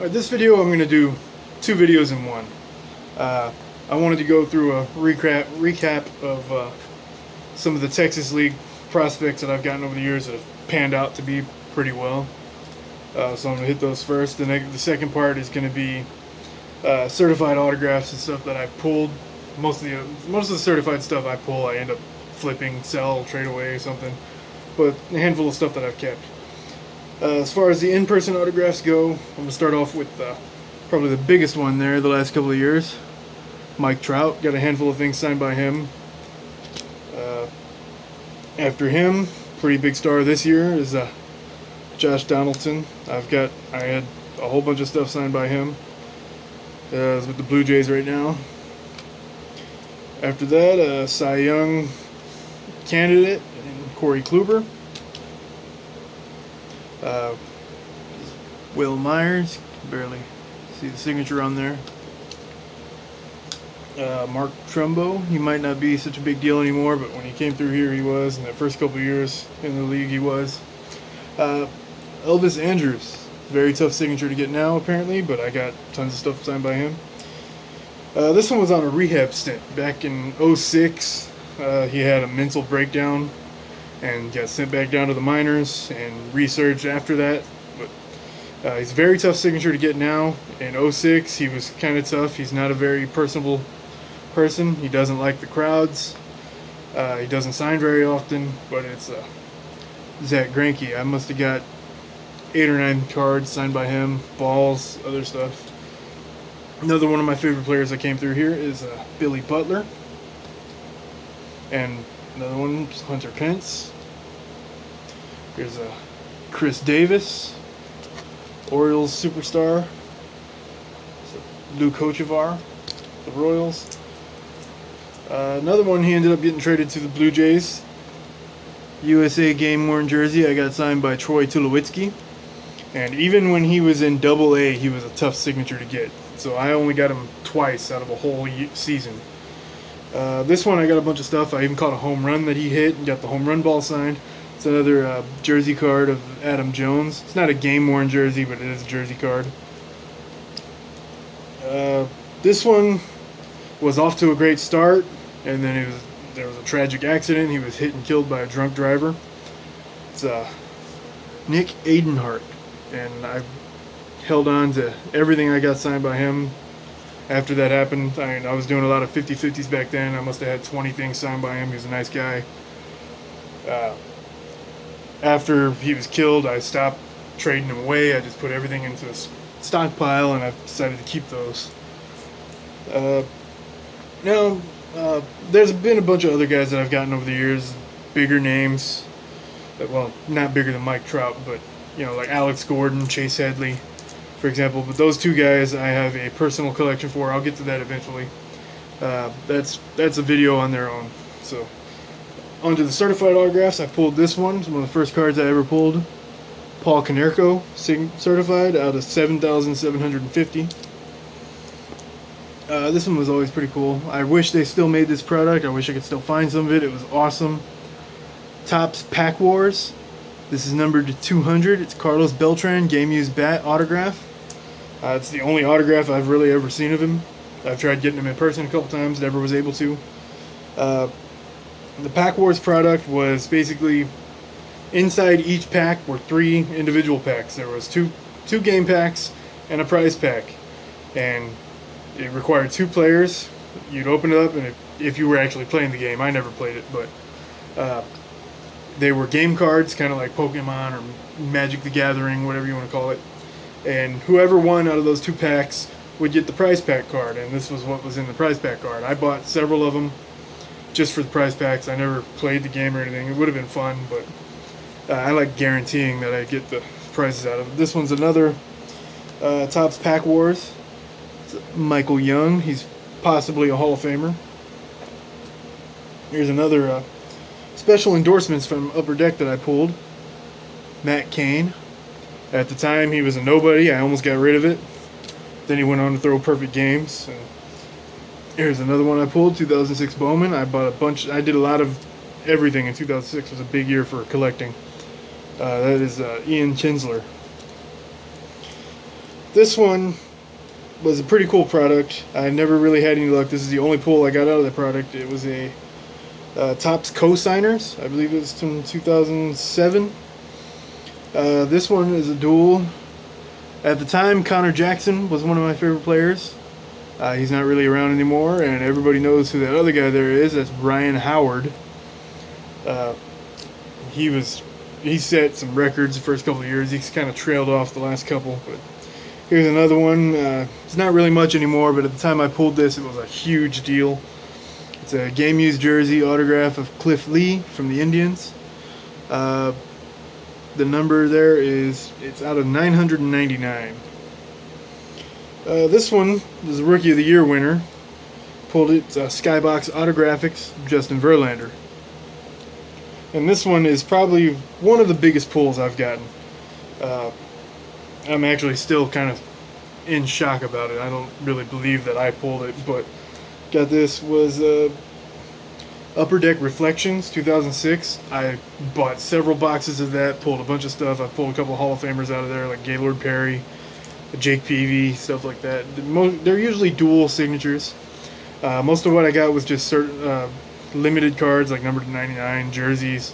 Alright, this video I'm going to do two videos in one. I wanted to go through a recap of some of the Texas League prospects that I've gotten over the years that have panned out to be pretty well. So I'm going to hit those first. The second part is going to be certified autographs and stuff that I pulled. Most of the certified stuff I pull, I end up flipping, sell, trade away, or something. But a handful of stuff that I've kept. As far as the in-person autographs go, I'm going to start off with probably the biggest one there the last couple of years. Mike Trout. Got a handful of things signed by him. After him, pretty big star this year is Josh Donaldson. I had a whole bunch of stuff signed by him. He's with the Blue Jays right now. After that, Cy Young candidate, Corey Kluber. Will Myers, can barely see the signature on there. Mark Trumbo, he might not be such a big deal anymore, but when he came through here he was. In the first couple of years in the league he was. Elvis Andrus, very tough signature to get now apparently, but I got tons of stuff signed by him. This one was on a rehab stint. Back in 06, he had a mental breakdown and got sent back down to the minors and resurged after that. But he's a very tough signature to get now. In 06, he was kind of tough. He's not a very personable person. He doesn't like the crowds. He doesn't sign very often, but it's Zach Greinke. I must have got 8 or 9 cards signed by him, balls, other stuff. Another one of my favorite players that came through here is Billy Butler. And another one is Hunter Pence. Here's Chris Davis, Orioles superstar. Luke Hochevar, the Royals. Another one, he ended up getting traded to the Blue Jays. USA game-worn jersey I got signed by Troy Tulowitzki. And even when he was in Double-A, he was a tough signature to get. So I only got him twice out of a whole season. This one I got a bunch of stuff. I even caught a home run that he hit and got the home run ball signed. It's another jersey card of Adam Jones. It's not a game-worn jersey, but it is a jersey card. This one was off to a great start, and then there was a tragic accident. He was hit and killed by a drunk driver. It's Nick Aidenhart, and I held on to everything I got signed by him. After that happened, I was doing a lot of 50-50s back then. I must have had 20 things signed by him. He was a nice guy. After he was killed, I stopped trading him away. I just put everything into a stockpile, and I've decided to keep those. Now, there's been a bunch of other guys that I've gotten over the years, bigger names. Well, not bigger than Mike Trout, but like Alex Gordon, Chase Headley, for example. But those two guys I have a personal collection for. I'll get to that eventually. That's a video on their own. So, onto the certified autographs. I pulled this one. It's one of the first cards I ever pulled. Paul Konerko, certified out of 7,750. This one was always pretty cool. I wish they still made this product. I wish I could still find some of it. It was awesome. Topps Pack Wars. This is numbered 200. It's Carlos Beltran, game used bat autograph. It's the only autograph I've really ever seen of him. I've tried getting him in person a couple times, never was able to. The Pack Wars product was basically inside each pack were 3 individual packs. There was two game packs and a prize pack, and it required 2 players. You'd open it up, and if you were actually playing the game, I never played it, but they were game cards, kind of like Pokemon or Magic the Gathering, whatever you want to call it. And whoever won out of those 2 packs would get the prize pack card, and this was what was in the prize pack card. I bought several of them just for the prize packs. I never played the game or anything. It would have been fun, but I like guaranteeing that I get the prizes out of it. This one's another Topps Pack Wars. It's Michael Young. He's possibly a Hall of Famer. Here's another special endorsements from Upper Deck that I pulled. Matt Cain. At the time, he was a nobody. I almost got rid of it. Then he went on to throw perfect games. And here's another one I pulled, 2006 Bowman. I bought a bunch. I did a lot of everything in 2006. It was a big year for collecting. That is Ian Kinsler. This one was a pretty cool product. I never really had any luck. This is the only pull I got out of the product. It was a Topps Co-Signers. I believe it was from 2007. This one is a duel. At the time, Connor Jackson was one of my favorite players. He's not really around anymore, and everybody knows who that other guy there is. That's Ryan Howard. He set some records the first couple of years. He's kind of trailed off the last couple, but here's another one. It's not really much anymore, but at the time I pulled this, it was a huge deal. It's a game-used jersey autograph of Cliff Lee from the Indians. The number there it's out of 999. This one is a Rookie of the Year winner. Pulled it, Skybox Autographics, Justin Verlander. And this one is probably one of the biggest pulls I've gotten. I'm actually still kind of in shock about it. I don't really believe that I pulled it, but got this was Upper Deck Reflections 2006. I bought several boxes of that, pulled a bunch of stuff. I pulled a couple of Hall of Famers out of there, like Gaylord Perry, Jake Peavy, stuff like that. They're usually dual signatures. Most of what I got was just certain limited cards, like numbered to 99, jerseys.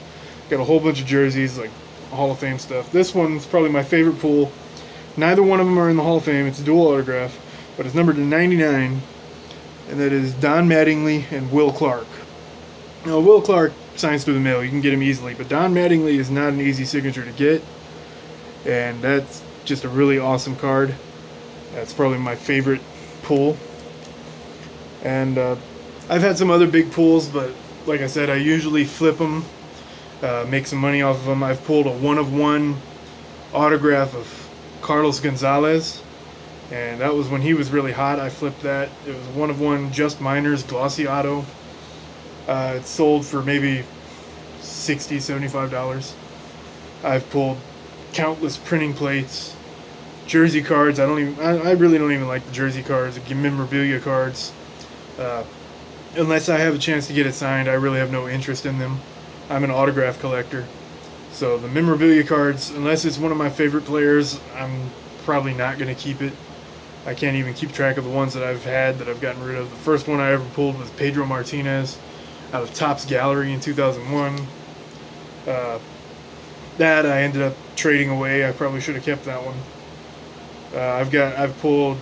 Got a whole bunch of jerseys, like Hall of Fame stuff. This one's probably my favorite pull. Neither one of them are in the Hall of Fame. It's a dual autograph, but it's numbered to 99, and that is Don Mattingly and Will Clark. Now, Will Clark signs through the mail. You can get him easily, but Don Mattingly is not an easy signature to get, and that's just a really awesome card. That's probably my favorite pull. And I've had some other big pulls, but like I said, I usually flip them, make some money off of them. I've pulled a 1-of-1 autograph of Carlos Gonzalez, and that was when he was really hot. I flipped that. It was a 1-of-1 Just Minors glossy auto. It sold for maybe $60, $75. I've pulled countless printing plates, jersey cards. I really don't even like the jersey cards, the memorabilia cards. Unless I have a chance to get it signed, I really have no interest in them. I'm an autograph collector. So the memorabilia cards, unless it's one of my favorite players, I'm probably not going to keep it. I can't even keep track of the ones that I've had that I've gotten rid of. The first one I ever pulled was Pedro Martinez out of Topps Gallery in 2001. That I ended up trading away. I probably should have kept that one. I've pulled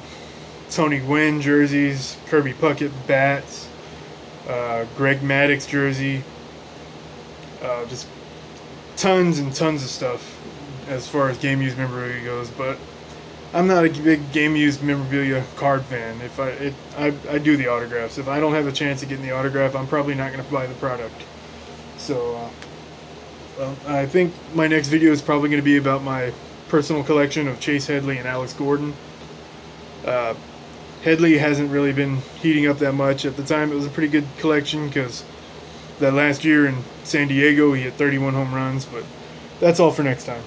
Tony Gwynn jerseys, Kirby Puckett bats, Greg Maddux jersey, just tons and tons of stuff as far as game used memorabilia goes. But I'm not a big game used memorabilia card fan. I do the autographs. If I don't have a chance of getting the autograph, I'm probably not going to buy the product. So well, I think my next video is probably going to be about my personal collection of Chase Headley and Alex Gordon. Headley hasn't really been heating up that much. At the time, it was a pretty good collection because that last year in San Diego, he had 31 home runs. But that's all for next time.